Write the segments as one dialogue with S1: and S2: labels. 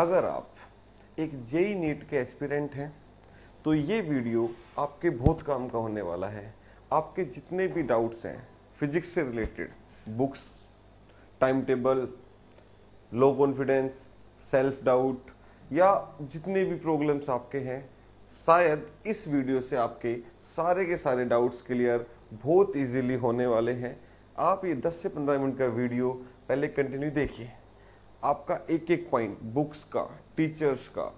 S1: अगर आप एक जेई नीट के एस्पिरेंट हैं तो ये वीडियो आपके बहुत काम का होने वाला है। आपके जितने भी डाउट्स हैं फिजिक्स से related, books, time table, low confidence, self doubt या जितने भी प्रॉब्लम्स आपके हैं, शायद इस वीडियो से आपके सारे के सारे डाउट्स क्लियर बहुत इजीली होने वाले हैं। आप ये 10 से 15 मिनट का वीडियो पहले कंटिन्यू देखिए। आपका एक एक पॉइंट बुक्स का, टीचर्स का,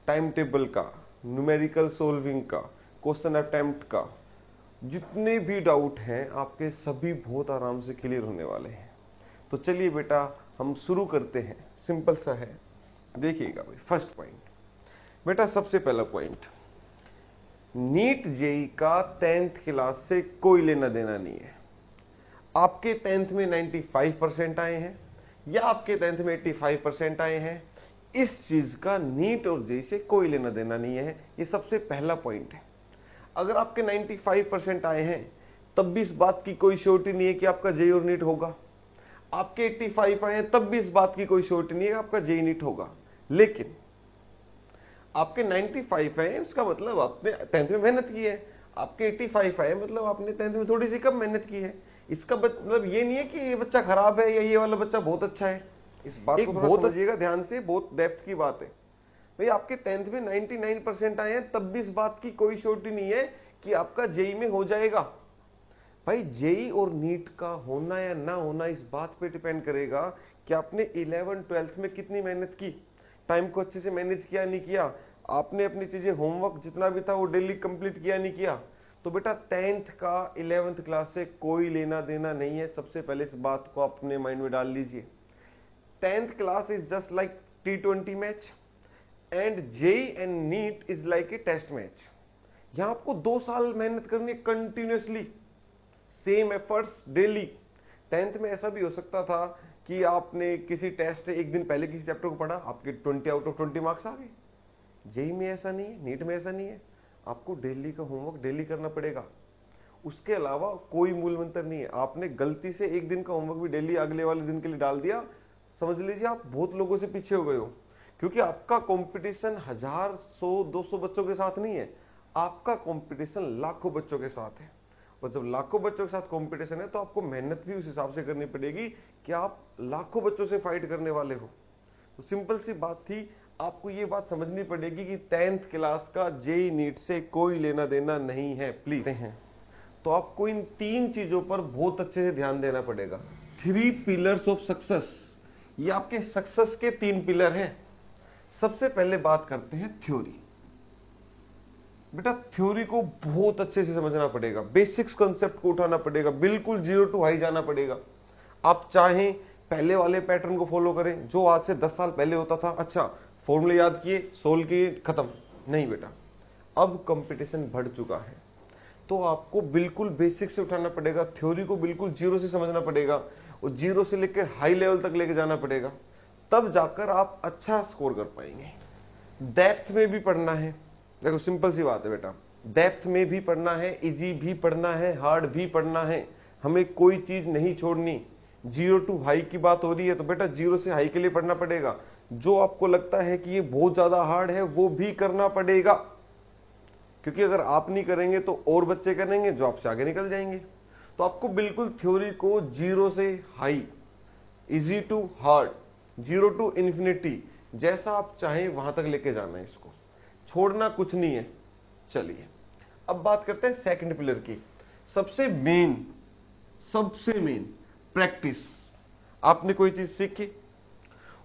S1: टाइम टेबल का, न्यूमेरिकल सोल्विंग का, क्वेश्चन अटेम्प्ट का, जितने भी डाउट हैं आपके सभी बहुत आराम से क्लियर होने वाले हैं। तो चलिए बेटा हम शुरू करते हैं। सिंपल सा है, देखिएगा भाई। फर्स्ट पॉइंट बेटा, सबसे पहला पॉइंट, नीट जेई का 10th क्लास से कोई लेना देना नहीं है। आपके 10th में 95% आए हैं या आपके 10th में 85% आए हैं, इस चीज का नीट और जेई से कोई लेना देना नहीं है। ये सबसे पहला पॉइंट है। अगर आपके 95% आए हैं तब भी इस बात की कोई श्योरिटी नहीं है कि आपका जेई और नीट होगा। आपके 85 आए हैं तब भी इस बात की कोई श्योरिटी नहीं है कि आपका जेई नीट होगा। लेकिन आपके 95 है, इसका मतलब आपने 10th में मेहनत की है। आपके 85 है, मतलब आपने 10th में थोड़ी सी कम मेहनत की है। इसका मतलब ये नहीं है कि ये बच्चा खराब है या ये वाला बच्चा बहुत अच्छा है। इस बात को थोड़ा समझिएगा ध्यान से, बहुत डेप्थ की बात है भाई। आपके 10th में 99% आए हैं तब भी इस बात की कोई श्योरिटी नहीं है कि आपका जेई में हो जाएगा। भाई जेई और नीट का होना या ना होना इस बात पे डिपेंड करेगा कि आपने 11 12th में कितनी मेहनत की, टाइम को अच्छे से मैनेज किया नहीं किया, आपने अपनी चीजें होमवर्क जितना भी था वो डेली कंप्लीट किया नहीं किया। तो बेटा 10th का 11th क्लास से कोई लेना देना नहीं है। सबसे पहले इस बात को अपने माइंड में डाल लीजिए। 10th class is just like T20 match and JEE and NEET is like a test match. यहां आपको 2 साल मेहनत करनी है continuously, same efforts daily. 10th में ऐसा भी हो सकता था कि आपने किसी टेस्ट से एक दिन पहले किसी चैप्टर को पढ़ा, आपके 20 आउट ऑफ 20 मार्क्स आ गए। जेई में ऐसा नहीं है, नीट में ऐसा नहीं है। आपको डेली का होमवर्क डेली करना पड़ेगा। उसके अलावा कोई मूल मंत्र नहीं है। आपने गलती से एक दिन का होमवर्क भी डेली अगले वाले दिन के लिए डाल दिया, समझ लीजिए आप बहुत लोगों से पीछे हो गए हो। क्योंकि आपका कंपटीशन 1000, 100, 200 बच्चों के साथ नहीं है, आपका कंपटीशन लाखों बच्चों के साथ है। और जब लाखों बच्चों के साथ कंपटीशन है तो आपको मेहनत भी उस हिसाब से करनी पड़ेगी कि आप लाखों बच्चों से फाइट करने वाले हो। तो सिंपल सी बात थी, आपको ये बात समझनी पड़ेगी कि 10th क्लास का जेई नीट से कोई लेना देना नहीं है। प्लीज हैं तो आपको इन 3 चीजों पर बहुत अच्छे से ध्यान देना पड़ेगा। 3 पिलर्स ऑफ सक्सेस, ये आपके सक्सेस के 3 पिलर हैं। सबसे पहले बात करते हैं थ्योरी। बेटा थ्योरी को बहुत अच्छे से समझना पड़ेगा, बेसिक्स कॉन्सेप्ट को उठाना पड़ेगा, बिल्कुल 0 to हाई जाना पड़ेगा। आप चाहें पहले वाले पैटर्न को फॉलो करें जो आज से 10 साल पहले होता था, अच्छा फॉर्मूले याद किए, सोल्व किए, खत्म। नहीं बेटा, अब कंपटीशन बढ़ चुका है तो आपको बिल्कुल बेसिक से उठाना पड़ेगा। थ्योरी को बिल्कुल 0 से समझना पड़ेगा और 0 से लेकर हाई लेवल तक लेके जाना पड़ेगा, तब जाकर आप अच्छा स्कोर कर पाएंगे। डेप्थ में भी पढ़ना है। देखो सिंपल सी बात है बेटा, डेप्थ में भी पढ़ना है, इजी भी पढ़ना है, हार्ड भी पढ़ना है। हमें कोई चीज नहीं छोड़नी। 0 to हाई की बात हो रही है तो बेटा 0 से हाई के लिए पढ़ना पड़ेगा। जो आपको लगता है कि ये बहुत ज्यादा हार्ड है वो भी करना पड़ेगा, क्योंकि अगर आप नहीं करेंगे तो और बच्चे करेंगे जो आपसे आगे निकल जाएंगे। तो आपको बिल्कुल थ्योरी को 0 से high, easy to hard, 0 to infinity, जैसा आप चाहें वहां तक लेके जाना है। इसको छोड़ना कुछ नहीं है। चलिए अब बात करते हैं सेकंड पिलर की। सबसे मेन प्रैक्टिस। आपने कोई चीज सीखी,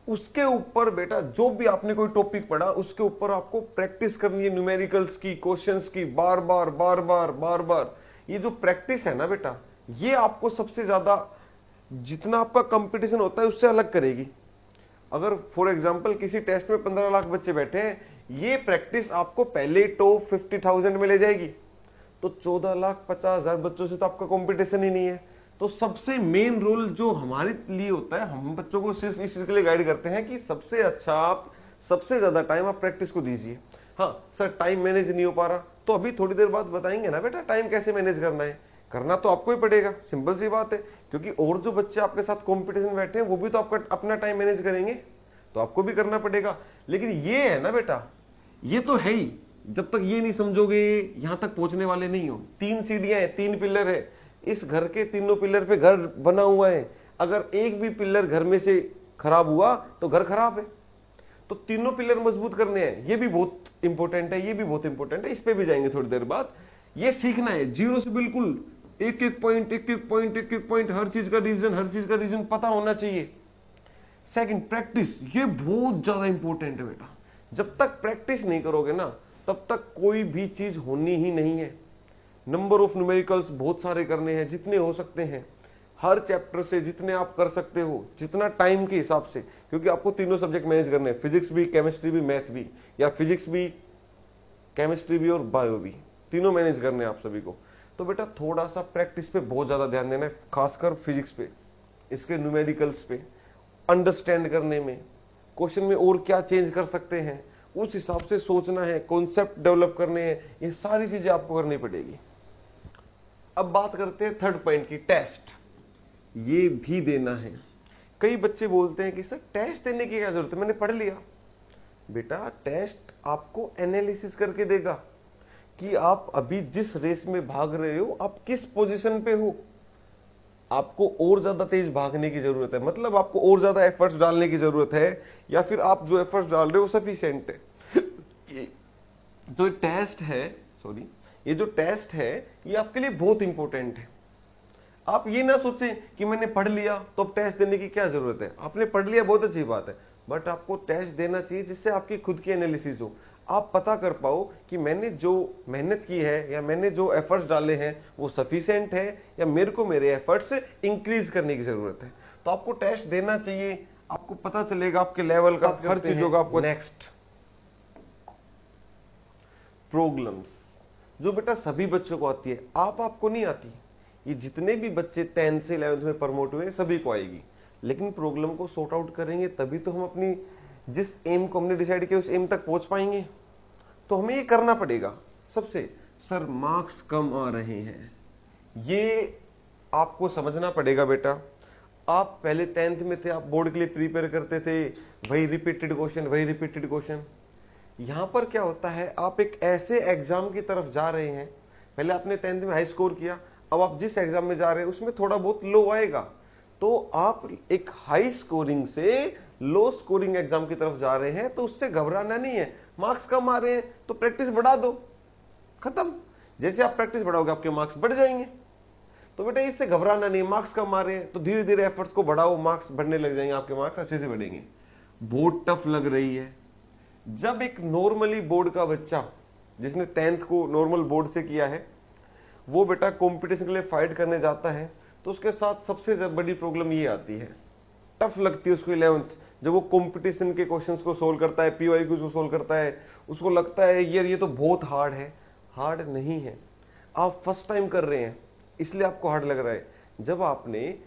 S1: उसके ऊपर बेटा जो भी आपने कोई टॉपिक पढ़ा उसके ऊपर आपको प्रैक्टिस करनी है, न्यूमेरिकल्स की, क्वेश्चंस की, बार बार। ये जो प्रैक्टिस है ना बेटा, ये आपको सबसे ज्यादा, जितना आपका कंपटीशन होता है उससे अलग करेगी। अगर फॉर एग्जांपल किसी टेस्ट में 15 लाख बच्चे बैठे हैं, ये प्रैक्टिस आपको पहले टॉप 50,000 में ले जाएगी। तो 14,50,000 बच्चों से तो आपका कंपटीशन ही नहीं है। तो सबसे मेन रोल जो हमारे लिए होता है, हम बच्चों को सिर्फ इस चीज के लिए गाइड करते हैं कि सबसे अच्छा आप सबसे ज्यादा टाइम आप प्रैक्टिस को दीजिए। हाँ सर टाइम मैनेज नहीं हो पा रहा, तो अभी थोड़ी देर बाद बताएंगे ना बेटा टाइम कैसे मैनेज करना है। करना तो आपको ही पड़ेगा, सिंपल सी बात है, क्योंकि और जो बच्चे आपके साथ कंपटीशन बैठे हैं वो भी तो आपका अपना टाइम मैनेज करेंगे। तो आपको भी करना पड़ेगा। लेकिन ये है ना बेटा, ये तो है ही, जब तक ये नहीं समझोगे यहां तक पहुंचने वाले नहीं हो। 3 सीढ़ियां हैं, 3 पिलर है, इस घर के तीनों पिलर पे घर बना हुआ है। अगर एक भी पिलर घर में से खराब हुआ तो घर खराब है। तो तीनों पिलर मजबूत करने हैं, ये भी बहुत इंपॉर्टेंट है, ये भी बहुत इंपॉर्टेंट है, इस पे भी जाएंगे थोड़ी देर बाद। ये सीखना है जीरो से, बिल्कुल एक एक पॉइंट, हर चीज का रीजन पता होना चाहिए। सेकंड, प्रैक्टिस, ये बहुत ज्यादा इंपॉर्टेंट है बेटा। जब तक प्रैक्टिस नहीं करोगे ना, तब तक कोई भी चीज होनी ही नहीं है। नंबर ऑफ न्यूमेरिकल्स बहुत सारे करने हैं, जितने हो सकते हैं, हर चैप्टर से जितने आप कर सकते हो, जितना टाइम के हिसाब से, क्योंकि आपको तीनों सब्जेक्ट मैनेज करने हैं, फिजिक्स भी, केमिस्ट्री भी, मैथ भी, या फिजिक्स भी, केमिस्ट्री भी और बायो भी, तीनों मैनेज करने हैं आप सभी को। तो बेटा थोड़ा सा प्रैक्टिस पे बहुत ज्यादा ध्यान देना है, खासकर फिजिक्स पे, इसके न्यूमेरिकल्स पे, अंडरस्टैंड करने में, क्वेश्चन में और क्या चेंज कर सकते हैं उस हिसाब से सोचना है, कॉन्सेप्ट डेवलप करने हैं, ये सारी चीजें आपको करनी पड़ेगी। अब बात करते हैं थर्ड पॉइंट की, टेस्ट। ये भी देना है। कई बच्चे बोलते हैं कि सर टेस्ट देने की क्या जरूरत है, मैंने पढ़ लिया। बेटा टेस्ट आपको एनालिसिस करके देगा कि आप अभी जिस रेस में भाग रहे हो आप किस पोजीशन पे हो। आपको और ज्यादा तेज भागने की जरूरत है, मतलब आपको और ज्यादा एफर्ट्स डालने की जरूरत है, या फिर आप जो एफर्ट्स डाल रहे हो सफिशिएंट है। तो टेस्ट है, सॉरी, ये जो टेस्ट है ये आपके लिए बहुत इंपॉर्टेंट है। आप ये ना सोचें कि मैंने पढ़ लिया तो अब टेस्ट देने की क्या जरूरत है। आपने पढ़ लिया बहुत अच्छी बात है, बट आपको टेस्ट देना चाहिए जिससे आपकी खुद की एनालिसिस हो, आप पता कर पाओ कि मैंने जो मेहनत की है या मैंने जो एफर्ट्स डाले हैं वो सफिशिएंट है, या मेरे को मेरे एफर्ट्स इंक्रीज करने की जरूरत है। तो आपको टेस्ट देना चाहिए, आपको पता चलेगा आपके लेवल का, हर चीजों का आपको। नेक्स्ट, प्रॉब्लम्स, जो बेटा सभी बच्चों को आती है, आपको नहीं आती। ये जितने भी बच्चे 10th से 11th में प्रमोट हुए सभी को आएगी, लेकिन प्रॉब्लम को सॉर्ट आउट करेंगे तभी तो हम अपनी जिस एम को हमने डिसाइड किया उस एम तक पहुंच पाएंगे। तो हमें ये करना पड़ेगा। सबसे, सर मार्क्स कम आ रहे हैं, ये आपको समझना पड़ेगा बेटा। आप पहले 10th में थे, आप बोर्ड के लिए प्रिपेयर करते थे, वही रिपीटेड क्वेश्चन। यहां पर क्या होता है, आप एक ऐसे एग्जाम की तरफ जा रहे हैं, पहले आपने 10th में हाई स्कोर किया, अब आप जिस एग्जाम में जा रहे हैं उसमें थोड़ा बहुत लो आएगा, तो आप एक हाई स्कोरिंग से लो स्कोरिंग एग्जाम की तरफ जा रहे हैं, तो उससे घबराना नहीं है। मार्क्स कम आ रहे हैं तो प्रैक्टिस बढ़ा दो, खत्म। जैसे आप प्रैक्टिस बढ़ाओगे आपके मार्क्स बढ़ जाएंगे। तो बेटा इससे घबराना नहीं, मार्क्स कम आ रहे हैं तो धीरे धीरे एफर्ट्स को बढ़ाओ, मार्क्स बढ़ने लग जाएंगे, आपके मार्क्स अच्छे से बढ़ेंगे। बोर्ड टफ लग रही है, जब एक नॉर्मली बोर्ड का बच्चा जिसने 10th को नॉर्मल बोर्ड से किया है, वो बेटा कंपटीशन के लिए फाइट करने जाता है, तो उसके साथ सबसे बड़ी प्रॉब्लम ये आती है, टफ लगती है उसको 11th। जब वो कंपटीशन के क्वेश्चंस को सोल्व करता है, पीवाईक्यूज को सोल्व करता है, उसको लगता है यार ये तो बहुत हार्ड है। हार्ड नहीं है, आप फर्स्ट टाइम कर रहे हैं इसलिए आपको हार्ड लग रहा है। जब आपने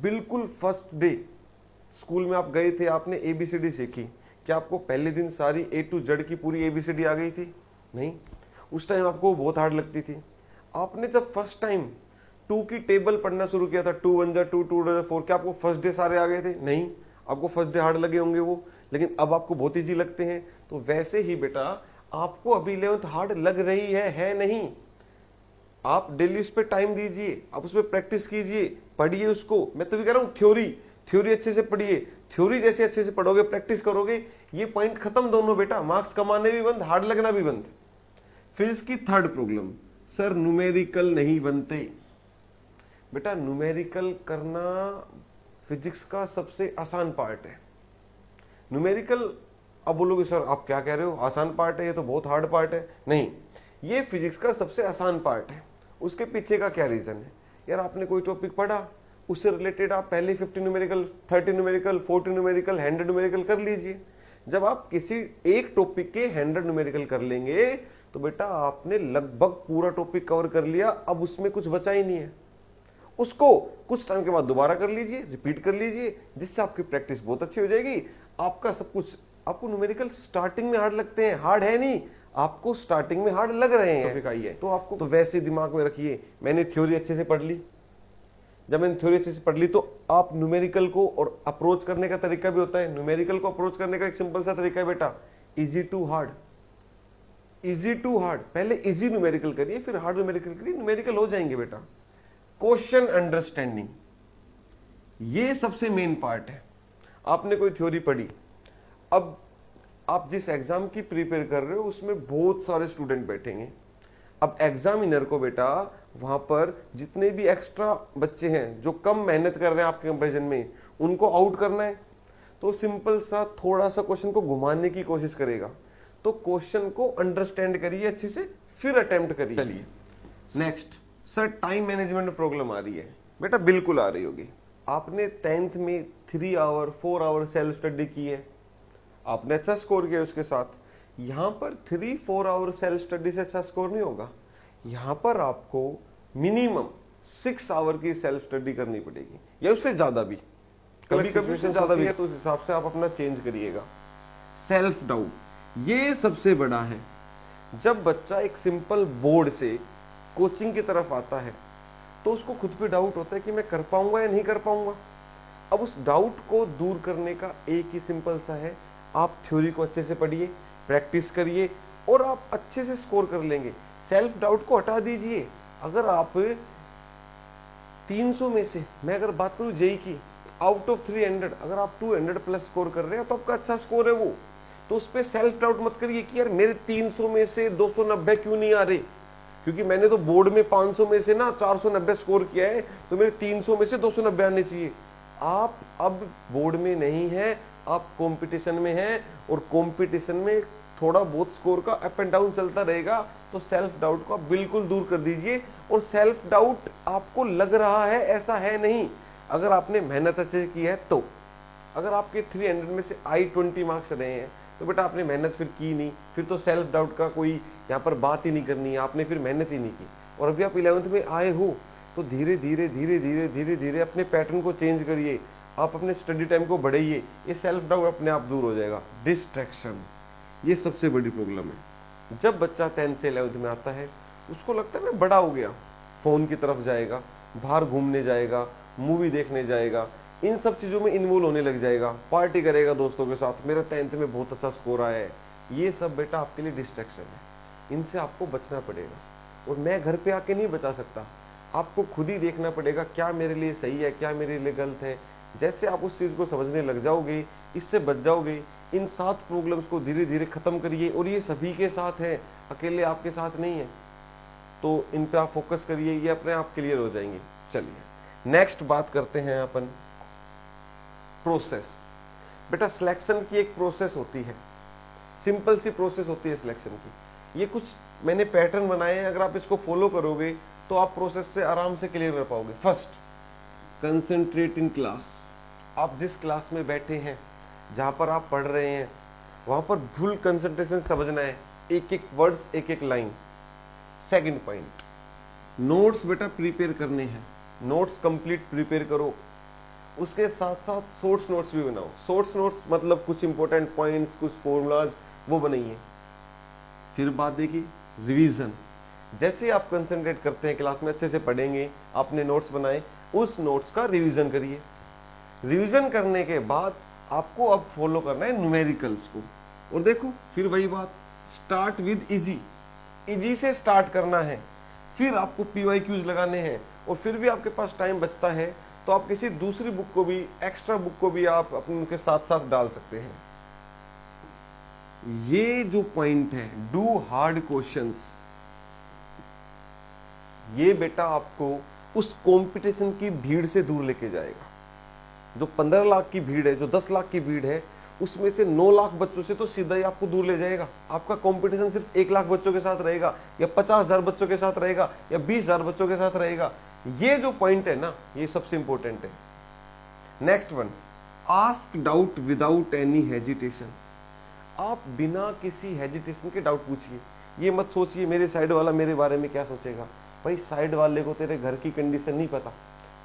S1: बिल्कुल फर्स्ट डे स्कूल में आप गए थे, आपने ABCD सीखी, क्या आपको पहले दिन सारी A to Z की पूरी ABCD आ गई थी? नहीं, उस टाइम आपको बहुत हार्ड लगती थी। आपने जब फर्स्ट टाइम 2 की टेबल पढ़ना शुरू किया था, 2 1 2 2 4, क्या आपको फर्स्ट डे सारे आ गए थे? नहीं, आपको फर्स्ट डे हार्ड लगे होंगे वो, लेकिन अब आपको बहुत ईजी लगते हैं। तो वैसे ही बेटा आपको अभी 11th हार्ड लग रही है नहीं। आप डेली उस पर टाइम दीजिए, आप उस पर प्रैक्टिस कीजिए, पढ़िए उसको। मैं तो भी कह रहा हूं थ्योरी अच्छे से पढ़िए। थ्योरी जैसे अच्छे से पढ़ोगे, प्रैक्टिस करोगे, ये पॉइंट खत्म दोनों बेटा, मार्क्स कमाने भी बंद, हार्ड लगना भी बंद। फिजिक्स की थर्ड प्रॉब्लम, सर न्यूमेरिकल नहीं बनते। बेटा न्यूमेरिकल करना फिजिक्स का सबसे आसान पार्ट है। न्यूमेरिकल, अब बोलोगे सर आप क्या कह रहे हो, आसान पार्ट है, ये तो बहुत हार्ड पार्ट है। नहीं, ये फिजिक्स का सबसे आसान पार्ट है। उसके पीछे का क्या रीजन है? यार आपने कोई टॉपिक पढ़ा, उससे रिलेटेड आप पहले 50 न्यूमेरिकल, 30 न्यूमेरिकल, 40 न्यूमेरिकल, 100 न्यूमेरिकल कर लीजिए। जब आप किसी एक टॉपिक के 100 न्यूमेरिकल कर लेंगे तो बेटा आपने लगभग पूरा टॉपिक कवर कर लिया, अब उसमें कुछ बचा ही नहीं है। उसको कुछ टाइम के बाद दोबारा कर लीजिए, रिपीट कर लीजिए, जिससे आपकी प्रैक्टिस बहुत अच्छी हो जाएगी। आपका सब कुछ, आपको न्यूमेरिकल स्टार्टिंग में हार्ड लगते हैं, हार्ड है नहीं, आपको स्टार्टिंग में हार्ड लग रहे हैं, तो आपको तो वैसे दिमाग में रखिए, मैंने थ्योरी अच्छे से पढ़ ली। जब मैंने थ्योरी अच्छे से पढ़ ली तो आप न्यूमेरिकल को और अप्रोच करने का तरीका भी होता है। न्यूमेरिकल को अप्रोच करने का एक सिंपल सा तरीका है बेटा, easy to hard. Easy to hard, पहले इजी न्यूमेरिकल करिए फिर हार्ड न्यूमेरिकल करिए, न्यूमेरिकल हो जाएंगे बेटा। क्वेश्चन अंडरस्टैंडिंग, ये सबसे मेन पार्ट है। आपने कोई थ्योरी पढ़ी, अब आप जिस एग्जाम की प्रिपेयर कर रहे हो उसमें बहुत सारे स्टूडेंट बैठेंगे। अब एग्जामिनर को बेटा वहां पर जितने भी एक्स्ट्रा बच्चे हैं जो कम मेहनत कर रहे हैं आपके कंपैरिजन में, उनको आउट करना है। तो सिंपल सा थोड़ा सा क्वेश्चन को घुमाने की कोशिश करेगा। तो क्वेश्चन को अंडरस्टैंड करिए अच्छे से, फिर अटेम्प्ट करिए। चलिए नेक्स्ट, सर टाइम मैनेजमेंट में प्रॉब्लम आ रही है। बेटा बिल्कुल आ रही होगी। आपने 10th में 3 आवर 4 आवर सेल्फ स्टडी की है, आपने अच्छा स्कोर किया उसके साथ। यहां पर 3-4 आवर सेल्फ स्टडी से अच्छा स्कोर नहीं होगा। यहां पर आपको मिनिमम 6 आवर की सेल्फ स्टडी करनी पड़ेगी, या उससे ज्यादा भी, कभी कभी उससे ज्यादा भी है, तो उस हिसाब से आप अपना चेंज करिएगा। सेल्फ डाउट, ये सबसे बड़ा है। जब बच्चा एक सिंपल बोर्ड से कोचिंग की तरफ आता है तो उसको खुद पे डाउट होता है कि मैं कर पाऊंगा या नहीं कर पाऊंगा। अब उस डाउट को दूर करने का एक ही सिंपल सा है, आप थ्योरी को अच्छे से पढ़िए, प्रैक्टिस करिए और आप अच्छे से स्कोर कर लेंगे। सेल्फ डाउट को हटा दीजिए। अगर आप 300 में से, मैं अगर बात करूं जेई की, आउट ऑफ 300 अगर आप 200 प्लस स्कोर कर रहे हैं तो आपका अच्छा स्कोर है वो। तो उस पर सेल्फ डाउट मत करिए कि यार मेरे 300 में से 290 क्यों नहीं आ रहे, क्योंकि मैंने तो बोर्ड में 500 में से ना 490 स्कोर किया है, तो मेरे 300 में से 290 आने चाहिए। आप अब बोर्ड में नहीं है, आप कंपटीशन में हैं, और कंपटीशन में थोड़ा बहुत स्कोर का अप एंड डाउन चलता रहेगा। तो सेल्फ डाउट को आप बिल्कुल दूर कर दीजिए। और सेल्फ डाउट आपको लग रहा है ऐसा है नहीं, अगर आपने मेहनत अच्छे की है तो। अगर आपके 300 में से I20 मार्क्स रहे हैं तो बेटा आपने मेहनत फिर की नहीं, फिर तो सेल्फ डाउट का कोई यहाँ पर बात ही नहीं करनी है, आपने फिर मेहनत ही नहीं की। और अभी आप 11th में आए हो तो धीरे धीरे धीरे धीरे धीरे धीरे अपने पैटर्न को चेंज करिए, आप अपने स्टडी टाइम को बढ़ाइए, ये सेल्फ डाउट अपने आप दूर हो जाएगा। डिस्ट्रैक्शन, ये सबसे बड़ी प्रॉब्लम है। जब बच्चा 10th से 11th में आता है उसको लगता है मैं बड़ा हो गया, फोन की तरफ जाएगा, बाहर घूमने जाएगा, मूवी देखने जाएगा, इन सब चीजों में इन्वॉल्व होने लग जाएगा, पार्टी करेगा दोस्तों के साथ, मेरा 10th में बहुत अच्छा स्कोर आया है। ये सब बेटा आपके लिए डिस्ट्रैक्शन है, इनसे आपको बचना पड़ेगा। और मैं घर पे आके नहीं बचा सकता, आपको खुद ही देखना पड़ेगा क्या मेरे लिए सही है, क्या मेरे लिए गलत है। जैसे आप उस चीज को समझने लग जाओगे, इससे बच जाओगे। इन 7 प्रॉब्लम्स को धीरे धीरे खत्म करिए, और ये सभी के साथ है, अकेले आपके साथ नहीं है। तो इन पे आप फोकस करिए, ये अपने आप क्लियर हो जाएंगे। चलिए नेक्स्ट बात करते हैं अपन प्रोसेस। बेटा सिलेक्शन की एक प्रोसेस होती है, सिंपल सी प्रोसेस होती है सिलेक्शन की। ये कुछ मैंने पैटर्न बनाए हैं, अगर आप इसको फॉलो करोगे तो आप प्रोसेस से आराम से क्लियर कर पाओगे। First, concentrate in class. आप जिस क्लास में बैठे हैं, जहां पर आप पढ़ रहे हैं, वहां पर फुल कंसंट्रेशन समझना है, एक एक वर्ड्स, एक एक लाइन। सेकंड पॉइंट, नोट्स बेटा प्रिपेयर करने हैं, नोट्स कंप्लीट प्रिपेयर करो। उसके साथ साथ सोर्स नोट्स भी बनाओ। सोर्स नोट्स मतलब कुछ इंपॉर्टेंट पॉइंट्स, कुछ फॉर्मूलाज वो बनाइए। फिर बात देखिए रिवीजन। जैसे आप कंसंट्रेट करते हैं क्लास में, अच्छे से पढ़ेंगे, आपने नोट्स बनाए, उस नोट्स का रिवीजन करिए। रिवीजन करने के बाद आपको अब फॉलो करना है न्यूमेरिकल्स को। और देखो फिर वही बात, स्टार्ट विद इजी, इजी से स्टार्ट करना है, फिर आपको PYQs लगाने हैं। और फिर भी आपके पास टाइम बचता है तो आप किसी दूसरी बुक को भी, एक्स्ट्रा बुक को भी आप अपने उनके साथ साथ डाल सकते हैं। ये जो पॉइंट है, डू हार्ड क्वेश्चंस, ये बेटा आपको उस कंपटीशन की भीड़ से दूर लेके जाएगा। जो 15 लाख की भीड़ है, जो 10 लाख की भीड़ है, उसमें से 9 लाख बच्चों से तो सीधा ही आपको दूर ले जाएगा। आपका कंपटीशन सिर्फ 1 लाख बच्चों के साथ रहेगा, या 50,000 बच्चों के साथ रहेगा, या 20,000 बच्चों के साथ रहेगा। ये जो पॉइंट है ना, ये सबसे इंपॉर्टेंट है। Next one, ask doubt without any hesitation. आप बिना किसी हेजिटेशन के डाउट पूछिए। ये मत सोचिए मेरे साइड वाला मेरे बारे में क्या सोचेगा। भाई साइड वाले को तेरे घर की कंडीशन नहीं पता,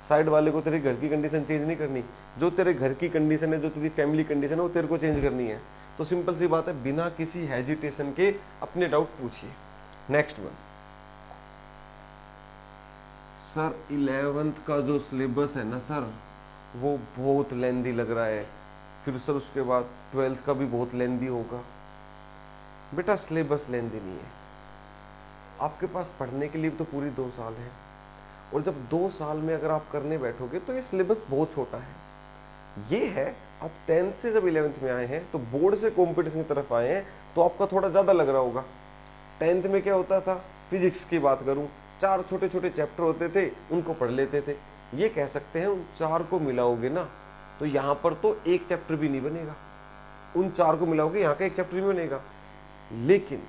S1: साइड वाले को तेरे घर की कंडीशन चेंज नहीं करनी। जो तेरे घर की कंडीशन है, जो तेरी फैमिली कंडीशन है, वो तेरे को चेंज करनी है। तो सिंपल सी बात है, बिना किसी हेजिटेशन के अपने डाउट पूछिए। नेक्स्ट वन, सर 11th का जो सिलेबस है ना सर, वो बहुत लेंदी लग रहा है, फिर सर उसके बाद 12th का भी बहुत लेंदी होगा। बेटा सिलेबस लेंदी नहीं है, आपके पास पढ़ने के लिए तो पूरी 2 साल है, और जब 2 साल में अगर आप करने बैठोगे तो ये सिलेबस बहुत छोटा है। ये है, आप 10th से जब 11th में आए हैं तो बोर्ड से कंपटीशन की तरफ आए हैं, तो आपका थोड़ा ज्यादा लग रहा होगा। 10th में क्या होता था, फिजिक्स की बात करूं, 4 छोटे छोटे चैप्टर होते थे, उनको पढ़ लेते थे। ये कह सकते हैं उन 4 को मिलाओगे ना तो यहां पर तो एक चैप्टर भी नहीं बनेगा, उन 4 को मिलाओगे यहां का एक चैप्टर भी बनेगा। लेकिन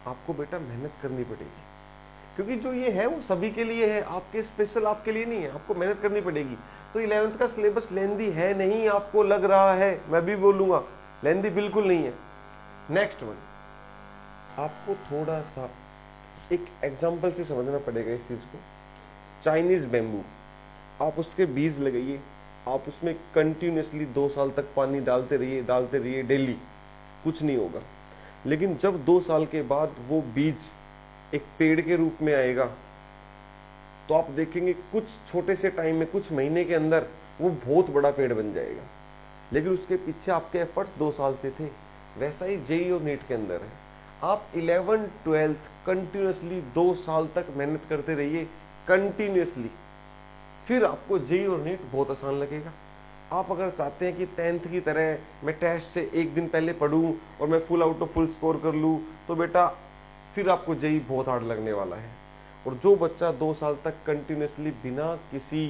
S1: आपको बेटा मेहनत करनी पड़ेगी, क्योंकि जो ये है वो सभी के लिए है, आपके स्पेशल आपके लिए नहीं है, आपको मेहनत करनी पड़ेगी। तो 11th का सिलेबस लेंदी है नहीं, आपको लग रहा है, मैं भी बोलूंगा लेंदी बिल्कुल नहीं है। नेक्स्ट वन, आपको थोड़ा सा एक एग्जांपल से समझना पड़ेगा इस चीज को। चाइनीज बेम्बू, आप उसके बीज लगाइए, आप उसमें कंटिन्यूसली 2 साल तक पानी डालते रहिए डेली, कुछ नहीं होगा। लेकिन जब 2 साल के बाद वो बीज एक पेड़ के रूप में आएगा, तो आप देखेंगे कुछ छोटे से टाइम में, कुछ महीने के अंदर वो बहुत बड़ा पेड़ बन जाएगा। लेकिन उसके पीछे आपके एफर्ट्स 2 साल से थे। वैसा ही जेईई और नीट के अंदर है, आप 11th 12th कंटिन्यूसली 2 साल तक मेहनत करते रहिए कंटिन्यूसली, फिर आपको जेईई और नीट बहुत आसान लगेगा। आप अगर चाहते हैं कि 10th की तरह मैं टेस्ट से 1 दिन पहले पढ़ूं और मैं full out of full score कर लूं, तो बेटा फिर आपको जेईई बहुत हार्ड लगने वाला है। और जो बच्चा 2 साल तक कंटिन्यूसली बिना किसी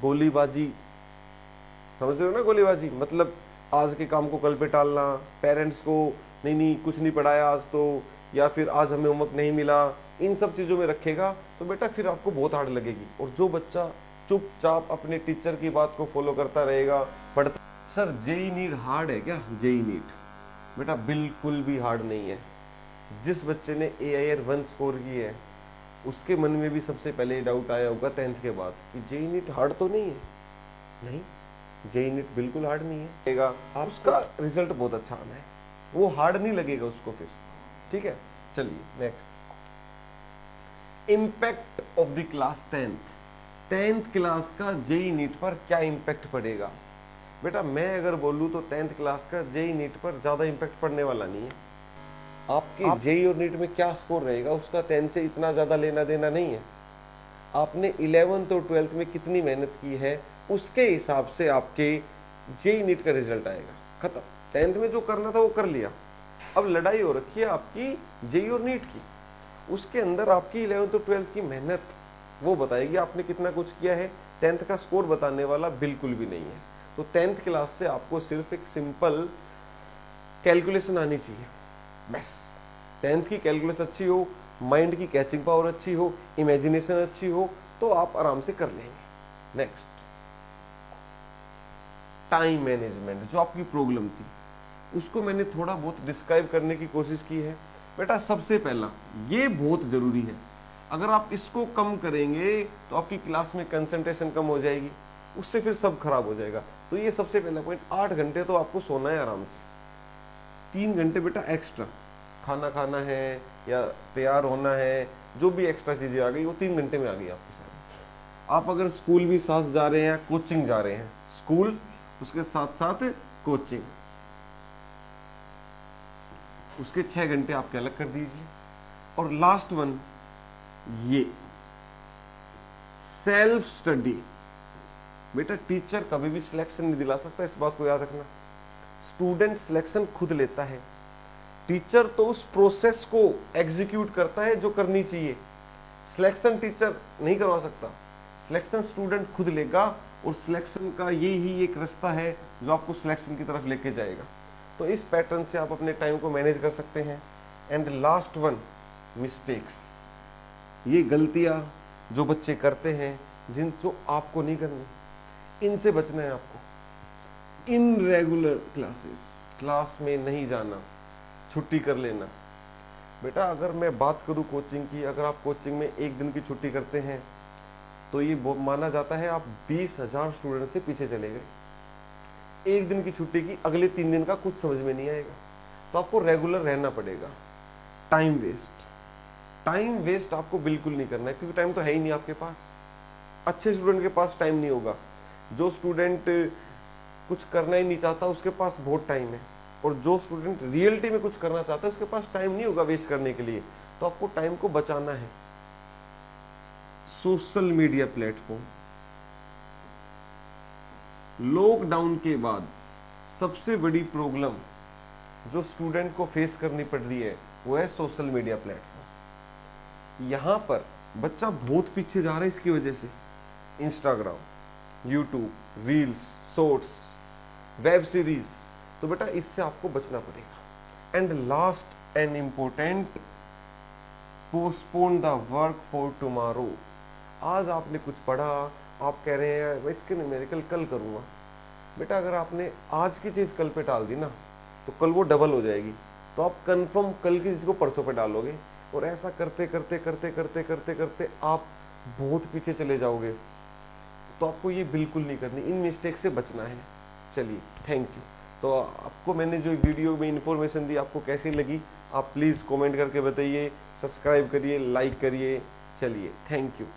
S1: गोलीबाजी, समझ रहे हो ना, गोलीबाजी मतलब आज के काम को कल पे टालना, पेरेंट्स को नहीं कुछ नहीं पढ़ाया आज तो, या फिर आज हमें होमवर्क नहीं मिला, इन सब चीजों में रखेगा तो बेटा फिर आपको बहुत हार्ड लगेगी। और जो बच्चा चुपचाप अपने टीचर की बात को फॉलो करता रहेगा, पढ़ता। सर जेईई नीट हार्ड है क्या? जेईई नीट बेटा बिल्कुल भी हार्ड नहीं है। जिस बच्चे ने AIR 1 स्कोर की है उसके मन में भी सबसे पहले डाउट आया होगा 10th के बाद कि जेईई नीट हार्ड तो नहीं है। नहीं, जेईई नीट बिल्कुल हार्ड नहीं है। उसका रिजल्ट बहुत अच्छा आना है, वो हार्ड नहीं लगेगा उसको फिर। ठीक है, चलिए next, impact of the class 10th class का जेईई नीट पर क्या इंपैक्ट पड़ेगा? बेटा मैं अगर बोलूं तो 10th क्लास का जेईई नीट पर ज्यादा इंपैक्ट पड़ने वाला नहीं है। आपके जेईई और नीट में क्या स्कोर रहेगा उसका 10th से इतना ज्यादा लेना देना नहीं है। आपने 11th और 12th में कितनी मेहनत की है उसके हिसाब से आपके जेईई नीट का रिजल्ट आएगा। खत्म, 10th में जो करना था वो कर लिया, अब लड़ाई हो रखी है आपकी जेईई और नीट की। उसके अंदर आपकी 11th और 12th की मेहनत वो बताएगी आपने कितना कुछ किया है, 10th का स्कोर बताने वाला बिल्कुल भी नहीं है। तो 10th क्लास से आपको सिर्फ एक सिंपल कैलकुलेशन आनी चाहिए बस। 10th की कैलकुलेशन अच्छी हो, माइंड की कैचिंग पावर अच्छी हो, इमेजिनेशन अच्छी हो, तो आप आराम से कर लेंगे। नेक्स्ट, टाइम मैनेजमेंट, जो आपकी प्रॉब्लम थी उसको मैंने थोड़ा बहुत डिस्क्राइब करने की कोशिश की है। बेटा सबसे पहला ये बहुत जरूरी है, अगर आप इसको कम करेंगे तो आपकी क्लास में कंसंट्रेशन कम हो जाएगी, उससे फिर सब खराब हो जाएगा। तो ये सबसे पहला पॉइंट, 8 घंटे तो आपको सोना है आराम से, 3 घंटे बेटा एक्स्ट्रा खाना खाना है या तैयार होना है, जो भी एक्स्ट्रा चीजें आ गई वो 3 घंटे में आ गई आपके साथ। आप अगर स्कूल भी साथ जा रहे हैं, कोचिंग जा रहे हैं, स्कूल उसके साथ साथ कोचिंग, उसके 6 घंटे आपके अलग कर दीजिए। और लास्ट वन, ये सेल्फ स्टडी। बेटा टीचर कभी भी सिलेक्शन नहीं दिला सकता, इस बात को याद रखना। स्टूडेंट सिलेक्शन खुद लेता है, टीचर तो उस प्रोसेस को एग्जीक्यूट करता है जो करनी चाहिए। सिलेक्शन टीचर नहीं करवा सकता, सिलेक्शन स्टूडेंट खुद लेगा, और सिलेक्शन का ये ही एक रास्ता है जो आपको सिलेक्शन की तरफ लेके जाएगा। तो इस पैटर्न से आप अपने टाइम को मैनेज कर सकते हैं। एंड लास्ट वन, मिस्टेक्स, ये गलतियां जो बच्चे करते हैं जो आपको नहीं करनी, इनसे बचना है आपको। इनरेगुलर क्लासेस, क्लास में नहीं जाना, छुट्टी कर लेना। बेटा अगर मैं बात करूं कोचिंग की, अगर आप कोचिंग में 1 दिन की छुट्टी करते हैं तो ये माना जाता है आप 20,000 स्टूडेंट से पीछे चले गए। 1 दिन की छुट्टी की, अगले 3 दिन का कुछ समझ में नहीं आएगा। तो आपको रेगुलर रहना पड़ेगा। टाइम वेस्ट आपको बिल्कुल नहीं करना है, क्योंकि टाइम तो है ही नहीं आपके पास। अच्छे स्टूडेंट के पास टाइम नहीं होगा। जो स्टूडेंट कुछ करना ही नहीं चाहता उसके पास बहुत टाइम है, और जो स्टूडेंट रियलिटी में कुछ करना चाहता है उसके पास टाइम नहीं होगा वेस्ट करने के लिए। तो आपको टाइम को बचाना है। सोशल मीडिया प्लेटफॉर्म, लॉकडाउन के बाद सबसे बड़ी प्रॉब्लम जो स्टूडेंट को फेस करनी पड़ रही है वो है सोशल मीडिया प्लेटफॉर्म। यहां पर बच्चा बहुत पीछे जा रहा है इसकी वजह से। Instagram, YouTube, reels, shorts, web series, तो बेटा इससे आपको बचना पड़ेगा। And last and important, postpone the work for tomorrow. आज आपने कुछ पढ़ा, आप कह रहे हैं मैं इसके न्यूमेरिकल कल करूंगा। बेटा अगर आपने आज की चीज कल पे डाल दी ना तो कल वो डबल हो जाएगी, तो आप कंफर्म कल की चीज को परसों पे डालोगे, और ऐसा करते करते करते करते करते करते आप बहुत पीछे चले जाओगे। तो आपको ये बिल्कुल नहीं करनी, इन मिस्टेक से बचना है। चलिए, थैंक यू। तो आपको मैंने जो वीडियो में इंफॉर्मेशन दी आपको कैसी लगी आप प्लीज कमेंट करके बताइए, सब्सक्राइब करिए, लाइक करिए। चलिए, थैंक यू।